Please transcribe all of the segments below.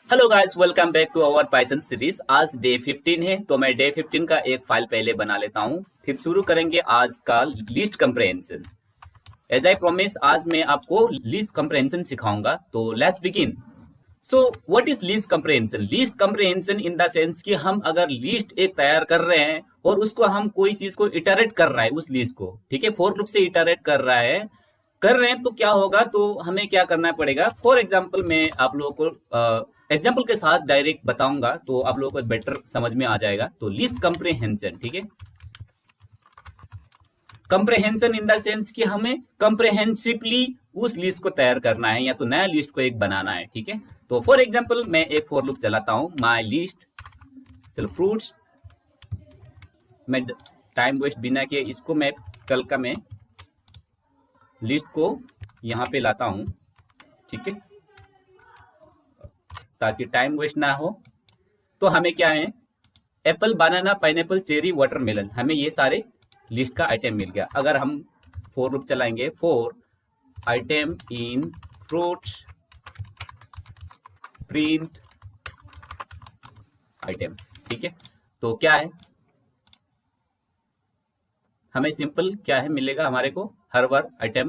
Hello guys, welcome back to our Python series. आज day 15 है, तो मैं डे 15 का एक फाइल पहले बना लेता हूं, फिर शुरू करेंगे आज का list comprehension. As I promise, आज मैं आपको लिस्ट कंप्रेहेंशन सिखाऊंगा, तो let's begin. So what is list comprehension? List comprehension in the sense कि हम अगर लिस्ट एक तैयार कर रहे हैं और उसको हम कोई चीज को इटरेट कर रहा है, उस लिस्ट को, ठीक है, फॉर लूप से इटरेट कर रहे हैं, तो क्या होगा, तो हमें क्या करना पड़ेगा। फॉर एग्जाम्पल, मैं आप लोगों को एग्जाम्पल के साथ डायरेक्ट बताऊंगा, तो आप लोगों को बेटर समझ में आ जाएगा। तो लिस्ट कंप्रेहेंशन, ठीक है, कंप्रेहेंशन इन द सेंस कि हमें कंप्रेहेंसिवली उस लिस्ट को तैयार करना है या तो नया लिस्ट को एक बनाना है, ठीक है। तो फॉर एग्जाम्पल मैं एक फॉर लूप चलाता हूं, माई लिस्ट, चलो फ्रूट्स, मैं टाइम वेस्ट बिना के इसको मैं कल का मैं लिस्ट को यहाँ पे लाता हूं, ठीक है, ताकि टाइम वेस्ट ना हो। तो हमें क्या है, एप्पल, बनाना, पाइनएप्पल, चेरी, वाटरमेलन, हमें ये सारे लिस्ट का आइटम मिल गया। अगर हम फॉर लूप चलाएंगे, for item in fruits print item, ठीक है, तो क्या है, हमें सिंपल क्या है मिलेगा, हमारे को हर बार आइटम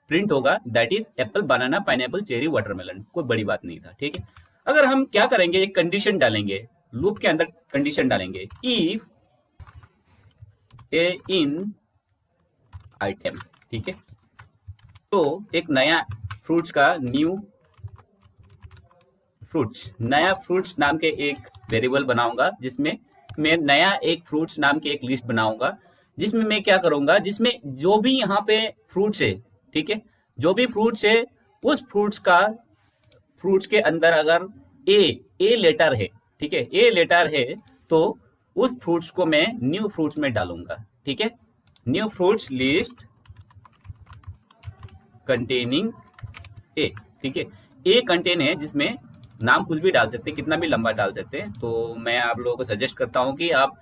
प्रिंट होगा, that is Apple, banana, pineapple, cherry, watermelon. कोई बड़ी बात नहीं था, ठीक है। अगर हम क्या करेंगे, एक कंडीशन डालेंगे, लूप के अंदर कंडीशन डालेंगे, इफ ए इन आइटम, ठीक है। तो एक नया फ्रूट्स का नया फ्रूट्स नाम के एक वेरिएबल बनाऊंगा, जिसमें मैं नया एक फ्रूट्स नाम की एक लिस्ट बनाऊंगा, जिसमें मैं क्या करूंगा, जिसमें जो भी यहाँ पे फ्रूट्स है, ठीक है, जो भी फ्रूट्स है उस फ्रूट्स के अंदर अगर ए लेटर है, ठीक है, ए लेटर है, तो उस फ्रूट्स को मैं न्यू फ्रूट्स में डालूंगा, ठीक है। New fruits list containing A, ठीक है, ए कंटेन है, जिसमें नाम कुछ भी डाल सकते हैं, कितना भी लंबा डाल सकते हैं। तो मैं आप लोगों को सजेस्ट करता हूं कि आप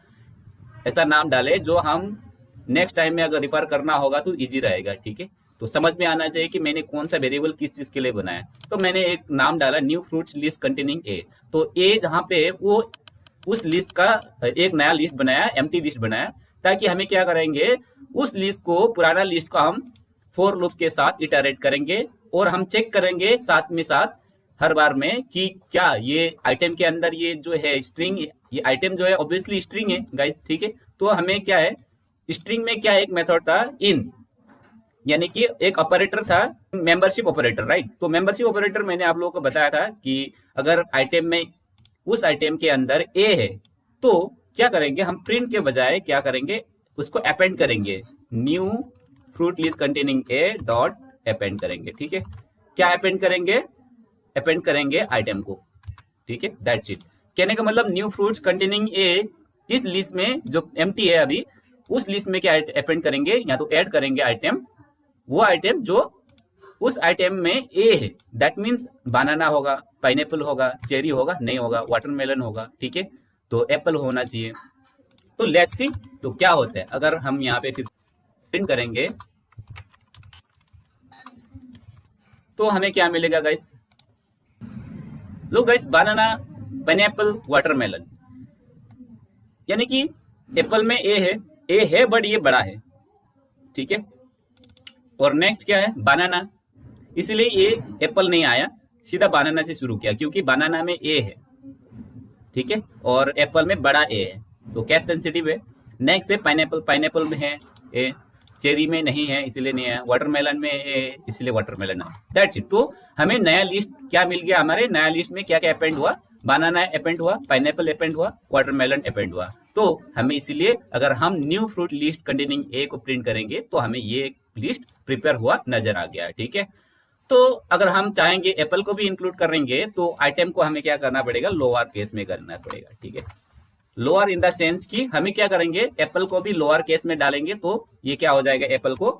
ऐसा नाम डालें जो हम नेक्स्ट टाइम में अगर रिफर करना होगा तो इजी रहेगा, ठीक है। तो समझ में आना चाहिए कि मैंने कौन सा वेरिएबल किस चीज के लिए बनाया। तो मैंने एक नाम डाला, new fruits list containing A. तो ए जहाँ पे वो उस लिस्ट का एक नया लिस्ट बनाया, एम्प्टी लिस्ट बनाया, ताकि हमें क्या करेंगे, उस लिस्ट को, पुराना लिस्ट को हम फॉर लूप के साथ इटरेट करेंगे और हम चेक करेंगे साथ में साथ हर बार में कि क्या ये आइटम के अंदर ये जो है स्ट्रिंग, ये आइटम जो है ऑब्वियसली स्ट्रिंग है गाइस, ठीक है। तो हमें क्या है, स्ट्रिंग में क्या एक मेथड था, इन, यानी कि एक ऑपरेटर था, मेंबरशिप ऑपरेटर, राइट। तो मेंबरशिप ऑपरेटर मैंने आप लोगों को बताया था कि अगर आइटम में, उस आइटम के अंदर ए है, तो क्या करेंगे, हम प्रिंट के बजाय क्या करेंगे, उसको अपेंड करेंगे, new fruit list containing A dot append करेंगे, ठीक है। क्या अपेंड करेंगे, अपेंड करेंगे आइटम को, ठीक है, दैट्स इट। कहने का मतलब न्यू फ्रूट्स कंटेनिंग ए, इस लिस्ट में जो एम्प्टी है अभी, उस लिस्ट में क्या अपेंड करेंगे, या तो ऐड करेंगे आइटम, वो आइटम जो उस आइटम में ए है, दैट मीन्स बनाना होगा, पाइनएप्पल होगा, चेरी होगा, नहीं होगा, वाटरमेलन होगा, ठीक है, तो एप्पल होना चाहिए। तो लेट्स सी तो क्या होता है अगर हम यहाँ पे फिर प्रिंट करेंगे, तो हमें क्या मिलेगा गाइस, लो गाइस, बनाना, पाइनएप्पल, वाटरमेलन, यानी कि एप्पल में ए है बट ये बड़ा है, ठीक है। और नेक्स्ट क्या है, बनाना, इसलिए ये एप्पल नहीं आया, सीधा बनाना से शुरू किया, क्योंकि बनाना में ए है, ठीक है, और एप्पल में बड़ा ए है, तो कैश सेंसिटिव है। नेक्स्ट है पाइनएप्पल, पाइनएप्पल में है ए, चेरी में नहीं है इसलिए नहीं है, वाटरमेलन में है इसलिए वाटरमेलन है, दैट्स इट। तो हमें नया लिस्ट क्या मिल गया, हमारे नया लिस्ट में क्या क्या अपेंड हुआ, बनाना अपेंड हुआ, पाइनएप्पल अपेंड हुआ, वाटरमेलन अपेंड हुआ। तो हमें इसलिए अगर हम new fruit list containing A को प्रिंट करेंगे तो हमें ये लिस्ट प्रिपेयर हुआ नजर आ गया, ठीक है। तो अगर हम चाहेंगे एप्पल को भी इंक्लूड करेंगे, तो आइटम को हमें क्या करना पड़ेगा, लोअर केस में करना पड़ेगा, ठीक है। लोअर इन द सेंस कि हमें क्या करेंगे, एप्पल को भी लोअर केस में डालेंगे, तो ये क्या हो जाएगा, एप्पल को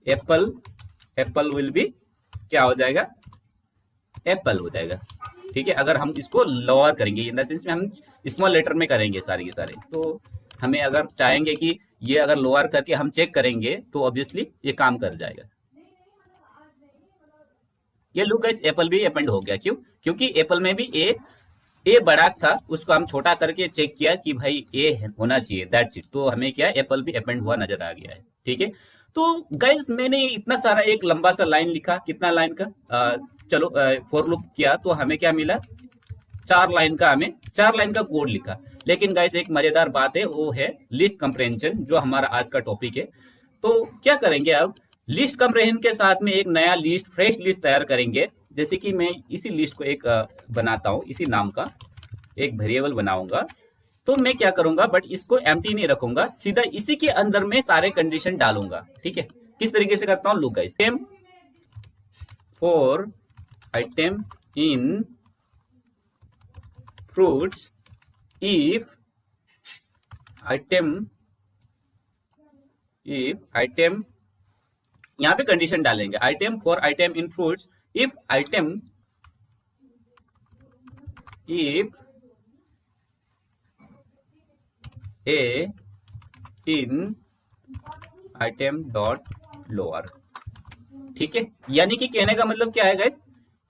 एप्पल विल बी क्या हो जाएगा, एप्पल हो जाएगा, ठीक है। अगर हम इसको लोअर करेंगे, इन द सेंस में हम स्मॉल लेटर में करेंगे सारे के सारे, तो हमें अगर चाहेंगे कि ये अगर लोअर करके हम चेक करेंगे तो ऑब्वियसली ये काम कर जाएगा। ये लुक गाइस, एप्पल भी अपेंड हो गया, क्यों, क्योंकि एप्पल में भी ए बड़ा था, उसको हम छोटा करके चेक किया कि भाई ए होना चाहिए, दैट्स इट। तो हमें क्या एप्पल भी अपेंड हुआ नजर आ गया है, ठीक है। तो गाइस मैंने इतना सारा एक लंबा सा लाइन लिखा, कितना लाइन का, चलो फॉर लूप किया तो हमें क्या मिला, 4 लाइन का, हमें 4 लाइन का कोड लिखा। लेकिन गाइस एक मजेदार बात है, वो है लिस्ट कंप्रेहेंशन, जो हमारा आज का टॉपिक है। तो क्या करेंगे अब, लिस्ट कंप्रेहेंशन के साथ में एक नया लिस्ट, फ्रेश लिस्ट तैयार करेंगे। जैसे कि मैं इसी लिस्ट को एक बनाता हूँ, इसी नाम का एक वेरिएबल बनाऊंगा। तो मैं क्या करूंगा, बट इसको एम्प्टी नहीं रखूंगा, सीधा इसी के अंदर में सारे कंडीशन डालूंगा, ठीक है। किस तरीके से करता हूँ, look guys, for item in fruits if item यहाँ पे कंडीशन डालेंगे, item for item in fruits if a in item dot lower, ठीक है। यानी कि कहने का मतलब क्या है गाइस,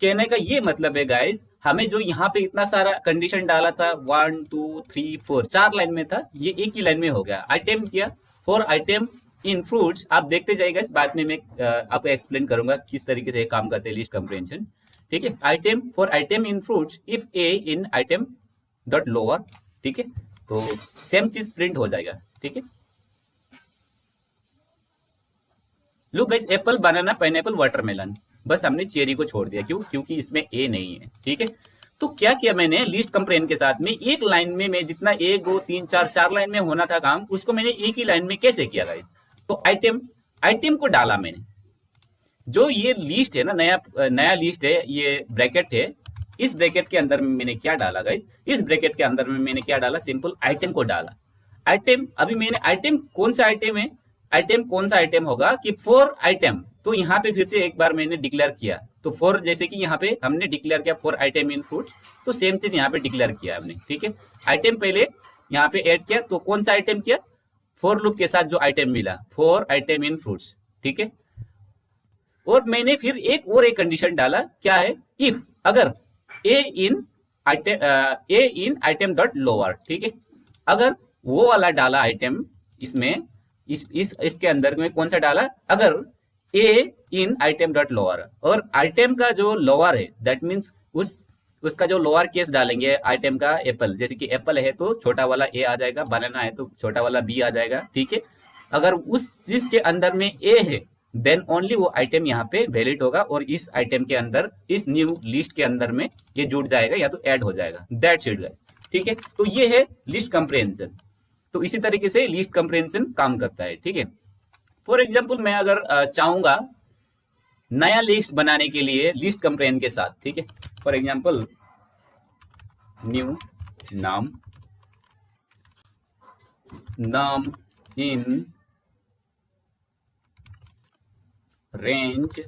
कहने का ये मतलब है गाइस, हमें जो यहाँ पे इतना सारा कंडीशन डाला था, 1 2 3 4, 4 लाइन में था, ये एक ही लाइन में हो गया। आइटम किया फॉर आइटम इन फ्रूट्स, आप देखते जाइएगा, इस बाद में मैं आपको एक्सप्लेन करूंगा किस तरीके से काम करते हैं लिस्ट कंप्रेहेंशन, ठीक है। Item for item in fruits if A in item dot lower, ठीक है। तो सेम चीज प्रिंट हो जाएगा, ठीक है। लुक गाइस, एप्पल, बनाना, पाइनएप्पल, वाटरमेलन, बस हमने चेरी को छोड़ दिया, क्यों, क्योंकि इसमें ए नहीं है, ठीक है। तो क्या किया मैंने, लिस्ट कंप्रेहेंशन के साथ में एक लाइन में मैं जितना 1 2 3 4 4 लाइन में होना था काम, उसको मैंने एक ही लाइन में कैसे किया गाइस, तो आइटम को डाला मैंने। जो ये लिस्ट है ना, नया लिस्ट है, ये ब्रैकेट है, इस ब्रैकेट के अंदर में मैंने क्या डाला गाइस, इस ब्रैकेट के अंदर में मैंने क्या डाला, सिंपल आइटम को डाला। आइटम, अभी मैंने आइटम कौन सा आइटम है, आइटम कौन सा आइटम होगा कि फॉर आइटम, तो यहाँ पे फिर से एक बार मैंने डिक्लेयर किया, तो फॉर, जैसे कि यहाँ पे हमने डिक्लेयर किया फॉर आइटम इन फ्रूट्स, तो सेम चीज यहाँ पे डिक्लेयर किया हमने, ठीक है। आइटम पहले यहाँ पे ऐड किया, तो कौन सा आइटम किया, फॉर लूप के साथ जो आइटम मिला, फॉर आइटम इन फ्रूट्स, ठीक है। और मैंने फिर एक कंडीशन डाला, क्या है, इफ अगर ए इन आइटम डॉट लोअर, ठीक है। अगर वो वाला डाला आइटम, इसमें इसके अंदर में कौन सा डाला, अगर ए इन आइटम डॉट लोअर, और आइटम का जो लोअर है, दैट मीन्स उसका जो लोअर केस डालेंगे आइटम का, एप्पल, जैसे कि एप्पल है तो छोटा वाला ए आ जाएगा, बनाना है तो छोटा वाला बी आ जाएगा, ठीक है। अगर उस चीज के अंदर में ए है, देन ओनली वो आइटम यहाँ पे वैलिड होगा, और इस आइटम के अंदर, इस न्यू लिस्ट के अंदर में ये जुड़ जाएगा या तो ऐड हो जाएगा, दैट्स इट गाइस, ठीक है। तो ये है लिस्ट कंप्रेहेंशन। तो इसी तरीके से लिस्ट कंप्रेहेंशन काम करता है, ठीक है। फॉर एग्जाम्पल, मैं अगर चाहूंगा नया लिस्ट बनाने के लिए लिस्ट कंप्रेहेंशन के साथ, ठीक है। फॉर एग्जाम्पल, न्यू नाम इन रेंज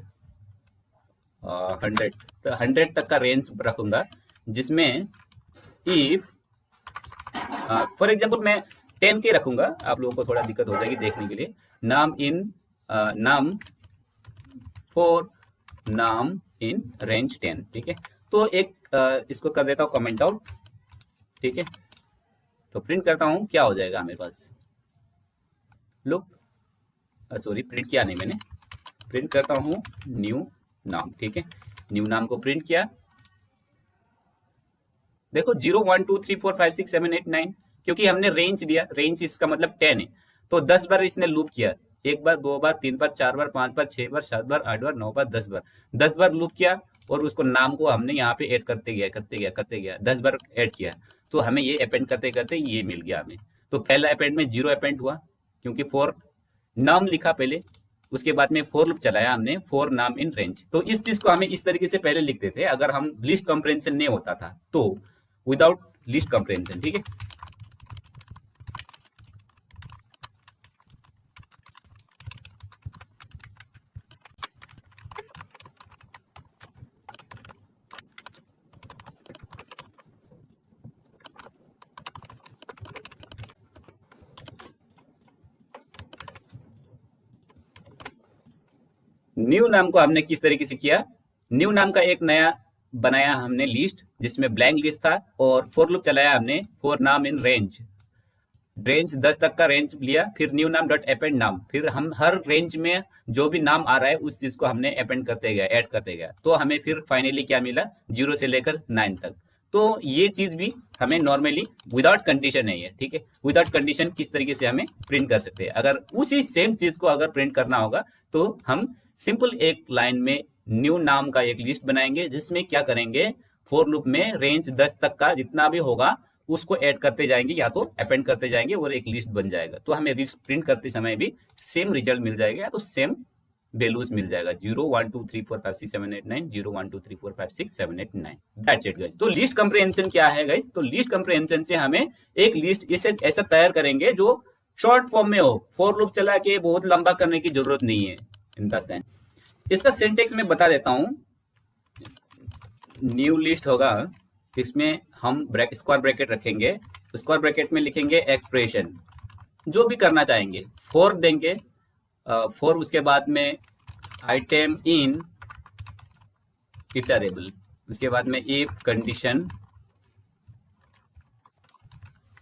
100, तो 100 तक का रेंज रखूंगा, जिसमें इफ फॉर एग्जाम्पल मैं 10 के रखूंगा, आप लोगों को थोड़ा दिक्कत हो जाएगी देखने के लिए। नाम फॉर नाम इन रेंज 10, ठीक है। तो एक इसको कर देता हूँ कमेंट आउट, ठीक है। तो प्रिंट करता हूँ, क्या हो जाएगा मेरे पास, लुक, सॉरी प्रिंट किया नहीं मैंने, प्रिंट करता हूँ न्यू नाम, ठीक है। न्यू नाम को प्रिंट किया, देखो 0 1 2 3 4 5 6 7 8 9, क्योंकि हमने रेंज दिया, रेंज इसका मतलब 10 है, तो 10 बार इसने लूप किया, 1 बार 2 बार 3 बार 4 बार 5 बार 6 बार 7 बार 8 बार 9 बार 10 बार लूप किया, और उसको नाम को हमने यहाँ पे ऐड करते गया 10 बार ऐड किया, तो हमें ये अपेंड करते करते ये मिल गया हमें। तो पहला अपेंड में 0 अपेंड हुआ, क्योंकि फॉर नाम लिखा पहले, उसके बाद में फॉर लूप चलाया हमने, फॉर नाम इन रेंज। तो इस चीज को हमें इस तरीके से पहले लिखते थे, अगर हम लिस्ट कंप्रेहेंशन नहीं होता था तो, विदाउट लिस्ट कंप्रेहेंशन, ठीक है। न्यू नाम को हमने किस तरीके से किया, न्यू नाम का एक नया बनाया हमने लिस्ट जिसमें ब्लैंक लिस्ट था, और फॉर लूप चलाया हमने फॉर नाम इन रेंज 10 तक का रेंज लिया, फिर न्यू नाम डॉट अपेंड नाम, फिर हम हर रेंज में जो भी नाम आ रहा है उस चीज को हमने अपेंड करते गया, ऐड करते गया, तो हमें फिर फाइनली क्या मिला 0 से लेकर 9 तक। तो ये चीज भी हमें नॉर्मली विदाउट कंडीशन है ये, ठीक है। विदाउट कंडीशन किस तरीके से हमें प्रिंट कर सकते हैं, अगर उसी सेम चीज को अगर प्रिंट करना होगा तो हम सिंपल एक लाइन में न्यू नाम का एक लिस्ट बनाएंगे, जिसमें क्या करेंगे फॉर लूप में रेंज 10 तक का जितना भी होगा उसको ऐड करते जाएंगे या तो अपेंड करते जाएंगे और एक लिस्ट बन जाएगा। तो हमें लिस्ट प्रिंट करते समय भी सेम रिजल्ट मिल जाएगा या तो सेम वैल्यूज मिल जाएगा 0 1 2 3 4 5 6 7 8 9 0 1 2 3 4 5 6 7 8 9। That's it guys. तो लिस्ट कंप्रिहेंशन क्या है गाइस? तो लिस्ट कंप्रिहेंशन से हमें एक लिस्ट इसे ऐसा तैयार करेंगे जो शॉर्ट फॉर्म में हो, फॉर लूप चला के बहुत लंबा करने की जरूरत नहीं है इन द सेंस। इसका सिंटेक्स मैं बता देता हूं। न्यू लिस्ट होगा, इसमें हम स्क्वायर ब्रैकेट रखेंगे, स्क्वायर ब्रैकेट में लिखेंगे एक्सप्रेशन जो भी करना चाहेंगे, फॉर देंगे, फॉर उसके बाद में आइटम इन इटरेबल, उसके बाद में इफ कंडीशन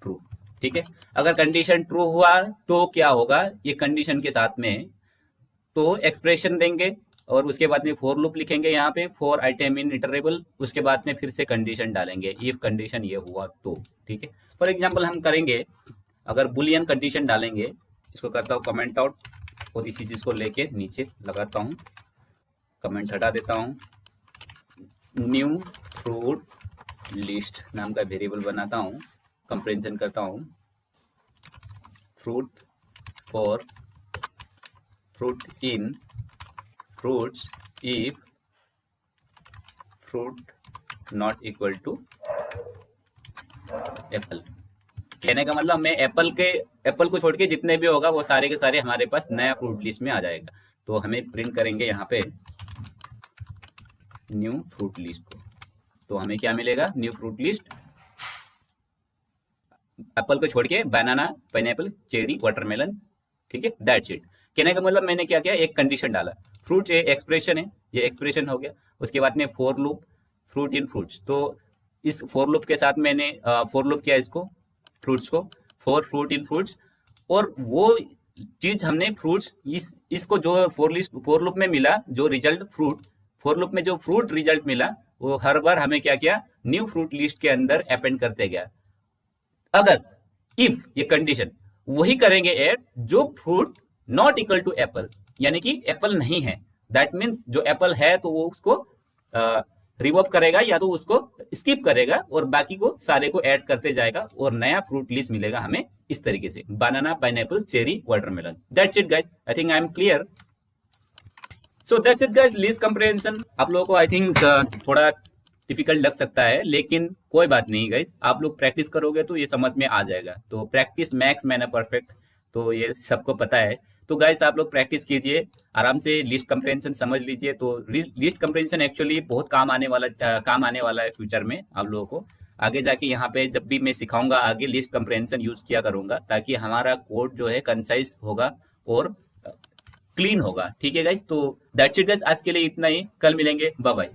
ट्रू, ठीक है। अगर कंडीशन ट्रू हुआ तो क्या होगा, ये कंडीशन के साथ में तो एक्सप्रेशन देंगे और उसके बाद में फॉर लूप लिखेंगे यहाँ पे फॉर आइटम इन इटरेबल, उसके बाद में फिर से कंडीशन डालेंगे इफ कंडीशन ये हुआ तो, ठीक है। फॉर एग्जांपल हम करेंगे, अगर बुलियन कंडीशन डालेंगे, इसको करता हूँ कमेंट आउट और इसी चीज को लेके नीचे लगाता हूँ, कमेंट हटा देता हूँ, न्यू फ्रूट लिस्ट नाम का वेरिएबल बनाता हूँ, कंप्रेंशन करता हूँ fruit for fruit in fruits if fruit not equal to apple. कहने का मतलब मैं एप्पल को छोड़ के जितने भी होगा वो सारे के सारे हमारे पास नया फ्रूट लिस्ट में आ जाएगा। तो हमें प्रिंट करेंगे यहाँ पे न्यू फ्रूट लिस्ट को, तो हमें क्या मिलेगा न्यू फ्रूट लिस्ट, एप्पल को छोड़ के बनाना, पाइनएप्पल, चेरी, वाटरमेलन, ठीक है। That's it. कहने का मतलब मैंने क्या किया, एक कंडीशन डाला, फ्रूट ये एक्सप्रेशन है, ये एक्सप्रेशन हो गया, उसके बाद में for loop fruit in fruits, तो इस फॉर लूप के साथ मैंने फॉर लूप किया इसको फ्रूट्स को फॉर फ्रूट इन फ्रूट्स, और वो चीज हमने फ्रूट्स इसको जो फॉर लूप में मिला जो रिजल्ट फ्रूट, फॉर लूप में जो फ्रूट रिजल्ट मिला वो हर बार हमें क्या किया न्यू फ्रूट लिस्ट के अंदर अपेंड करते गया। अगर इफ ये कंडीशन वही करेंगे ऐड जो fruit not equal to apple, यानी कि एप्पल नहीं है, दैट मीन्स जो एप्पल है तो वो उसको रिवॉव करेगा या तो उसको स्किप करेगा और बाकी को सारे को ऐड करते जाएगा और नया फ्रूट लिस्ट मिलेगा हमें इस तरीके से, banana, pineapple, cherry, watermelon. That's it guys, I think I am clear. So that's it guys, list comprehension आप लोगों को आई थिंक थोड़ा डिफिकल्ट लग सकता है, लेकिन कोई बात नहीं गाइस, आप लोग प्रैक्टिस करोगे तो ये समझ में आ जाएगा। तो प्रैक्टिस मैक्स मैन परफेक्ट, तो ये सबको पता है। तो गाइस आप लोग प्रैक्टिस कीजिए, आराम से लिस्ट कंप्रिहेंशन समझ लीजिए। तो लिस्ट कंप्रिहेंशन एक्चुअली बहुत काम आने वाला है फ्यूचर में आप लोगों को। आगे जाके यहाँ पे जब भी मैं सिखाऊंगा आगे लिस्ट कंप्रिहेंशन यूज किया करूंगा, ताकि हमारा कोड जो है कंसाइज होगा और क्लीन होगा, ठीक है गाइस। तो दैट्स इट गाइस, आज के लिए इतना ही, कल मिलेंगे, बाय बाय।